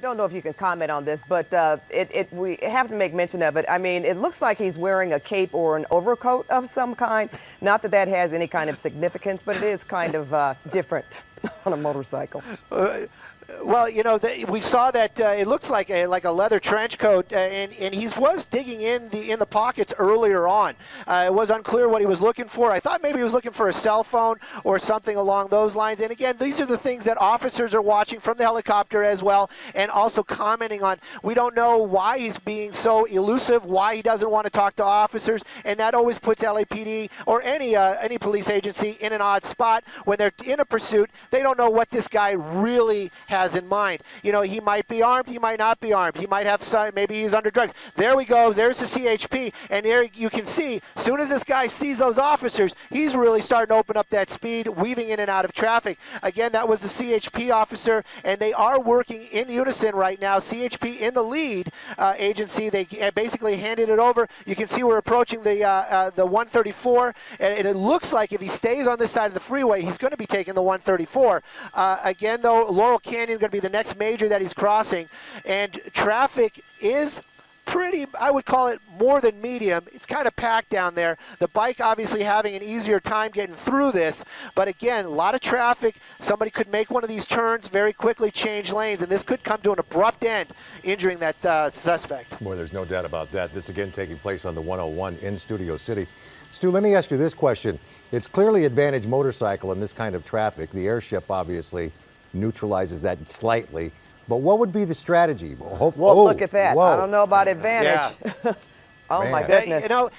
don't know if you can comment on this, but we have to make mention of it. I mean, it looks like he's wearing a cape or an overcoat of some kind. Not that that has any kind of significance, but it is kind of different on a motorcycle. Well, you know, we saw that it looks like a leather trench coat, and he was digging in the pockets earlier on. It was unclear what he was looking for. I thought maybe he was looking for a cell phone or something along those lines. And again, these are the things that officers are watching from the helicopter as well, and also commenting on. We don't know why he's being so elusive, why he doesn't want to talk to officers, and that always puts LAPD or any police agency in an odd spot when they're in a pursuit. They don't know what this guy really has in mind. You know, he might be armed, he might not be armed, he might have some, maybe he's under drugs. There we go, there's the CHP, and there you can see, as soon as this guy sees those officers, he's really starting to open up that speed, weaving in and out of traffic. Again, that was the CHP officer, and they are working in unison right now. CHP in the lead agency, they basically handed it over. You can see we're approaching the 134, and it looks like if he stays on this side of the freeway, he's going to be taking the 134. Again, though, Laurel Canyon is going to be the next major that he's crossing, and traffic is pretty, I would call it more than medium. It's kind of packed down there. The bike obviously having an easier time getting through this, but again, a lot of traffic. Somebody could make one of these turns, very quickly change lanes, and this could come to an abrupt end, injuring that suspect. Boy, there's no doubt about that. This again taking place on the 101 in Studio City. Stu, let me ask you this question. It's clearly advantage motorcycle in this kind of traffic. The airship obviously neutralizes that slightly. But what would be the strategy? Well, look at that. I don't know about advantage. Yeah. Oh, man. My goodness. You know,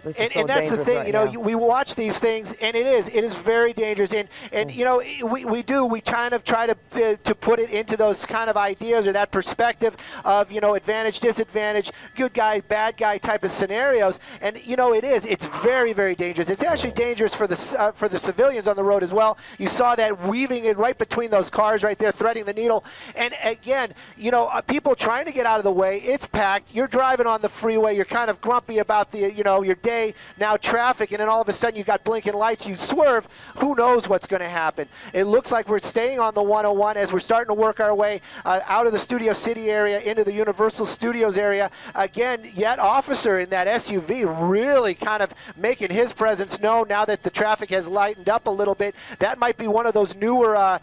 and that's the thing, you know, we watch these things, and it is very dangerous. And you know, we kind of try to put it into those kind of ideas or that perspective of, you know, advantage, disadvantage, good guy, bad guy type of scenarios. And you know, it's very, very dangerous. It's actually dangerous for the civilians on the road as well. You saw that weaving it right between those cars right there, threading the needle. And again, you know, people trying to get out of the way. It's packed. You're driving on the freeway. You're kind of grumpy about the, you know, your day. Now traffic, and then all of a sudden you got blinking lights, you swerve, who knows what's going to happen. It looks like we're staying on the 101 as we're starting to work our way out of the Studio City area into the Universal Studios area. Again, yet officer in that SUV really kind of making his presence known now that the traffic has lightened up a little bit. That might be one of those newer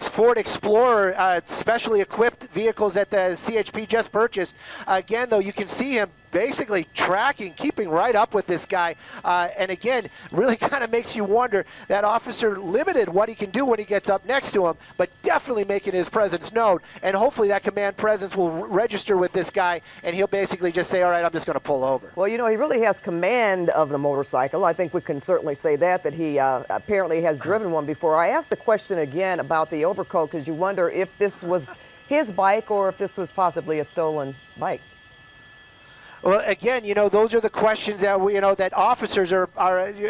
Ford Explorer specially equipped vehicles that the CHP just purchased. Again, though, you can see him basically tracking, keeping right up with this guy. And again, really kind of makes you wonder, that officer limited what he can do when he gets up next to him, but definitely making his presence known. And hopefully that command presence will register with this guy, and he'll basically just say, all right, I'm just going to pull over. Well, you know, he really has command of the motorcycle. I think we can certainly say that he apparently has driven one before. I asked the question again about the overcoat because you wonder if this was his bike or if this was possibly a stolen bike. Well, again, you know, those are the questions that that officers are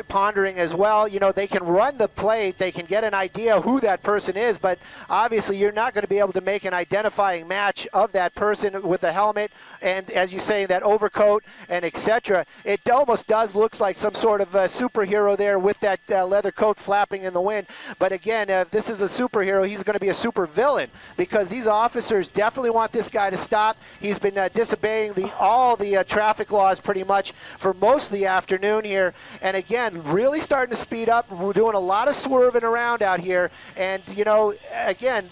pondering as well. You know, they can run the plate, they can get an idea who that person is, but obviously you're not going to be able to make an identifying match of that person with a helmet and, as you say, that overcoat and etc. It almost looks like some sort of superhero there with that leather coat flapping in the wind. But again, if this is a superhero, he's going to be a super villain, because these officers definitely want this guy to stop. He's been disobeying all the traffic laws pretty much for most of the afternoon here, and again, really starting to speed up. We're doing a lot of swerving around out here, and you know, again,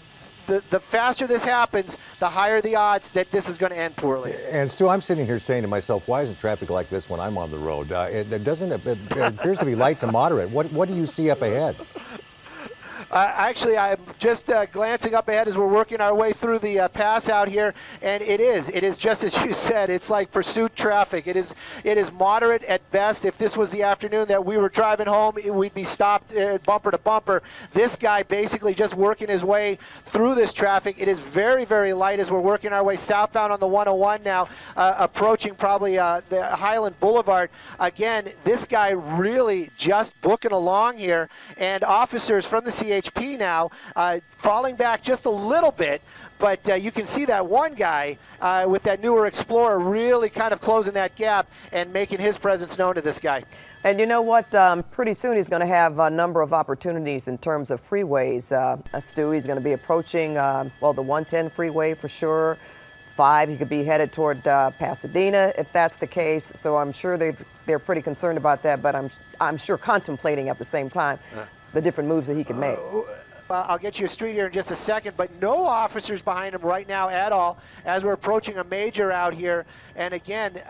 the faster this happens, the higher the odds that this is going to end poorly. And Stu, I'm sitting here saying to myself, why isn't traffic like this when I'm on the road? It appears to be light to moderate. What do you see up ahead? Actually, I'm just glancing up ahead as we're working our way through the pass out here, and it is just as you said. It's like pursuit traffic. It is moderate at best. If this was the afternoon that we were driving home, we'd be stopped bumper to bumper. This guy basically just working his way through this traffic. It is very, very light as we're working our way southbound on the 101 now, approaching probably the Highland Boulevard. Again, this guy really just booking along here, and officers from the CHP now falling back just a little bit, but you can see that one guy with that newer Explorer really kind of closing that gap and making his presence known to this guy. And you know what? Pretty soon he's going to have a number of opportunities in terms of freeways. Stu, he's going to be approaching, well, the 110 freeway for sure. 5, he could be headed toward Pasadena if that's the case. So I'm sure they're pretty concerned about that, but I'm sure contemplating at the same time the different moves that he could make. I'll get you a street here in just a second, but no officers behind him right now at all as we're approaching a major out here. And again,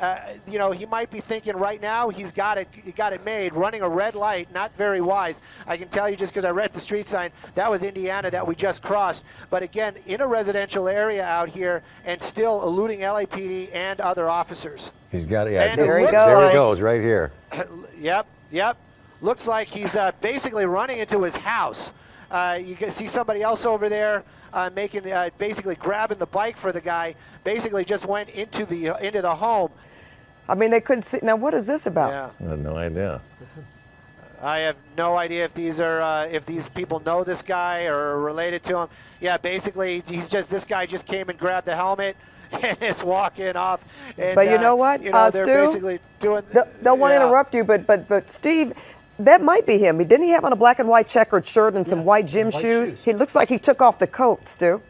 you know, he might be thinking right now he got it made, running a red light, not very wise. I can tell you just because I read the street sign, that was Indiana that we just crossed. But again, in a residential area out here and still eluding LAPD and other officers. He's got it. Yeah, And there he goes. There he goes, right here. Yep. Looks like he's basically running into his house. You can see somebody else over there basically grabbing the bike for the guy. Basically, just went into the home. I mean, they couldn't see. Now, what is this about? Yeah. I have no idea. I have no idea if these people know this guy or are related to him. Yeah, basically, this guy just came and grabbed the helmet and is walking off. And, But you know what, you know, they're Stu? basically doing. Don't want to interrupt you, but Steve, that might be him. Didn't he have on a black and white checkered shirt and some white gym shoes? He looks like he took off the coat, Stu.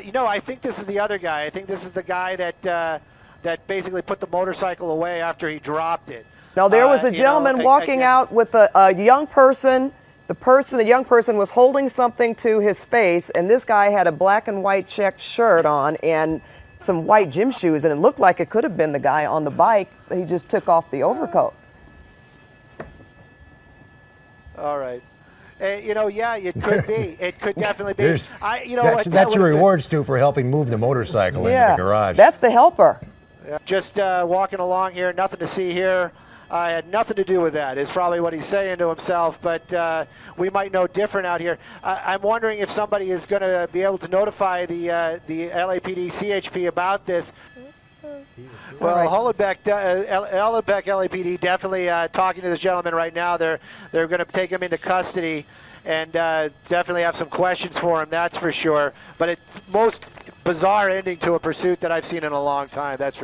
You know, I think this is the other guy. I think this is the guy that basically put the motorcycle away after he dropped it. Now, there was a gentleman walking out with a young person. The young person was holding something to his face, and this guy had a black and white checked shirt on and some white gym shoes, and it looked like it could have been the guy on the bike. He just took off the overcoat. All right. You know, yeah, it could be. It could definitely be. You know, that's your reward, Stu, for helping move the motorcycle into the garage. That's the helper. Yeah. Just walking along here, nothing to see here. I had nothing to do with that, is probably what he's saying to himself, but we might know different out here. I'm wondering if somebody is going to be able to notify the LAPD CHP about this. Well, Hollenbeck LAPD definitely talking to this gentleman right now. They're going to take him into custody and definitely have some questions for him, that's for sure. But it's most bizarre ending to a pursuit that I've seen in a long time, that's for sure.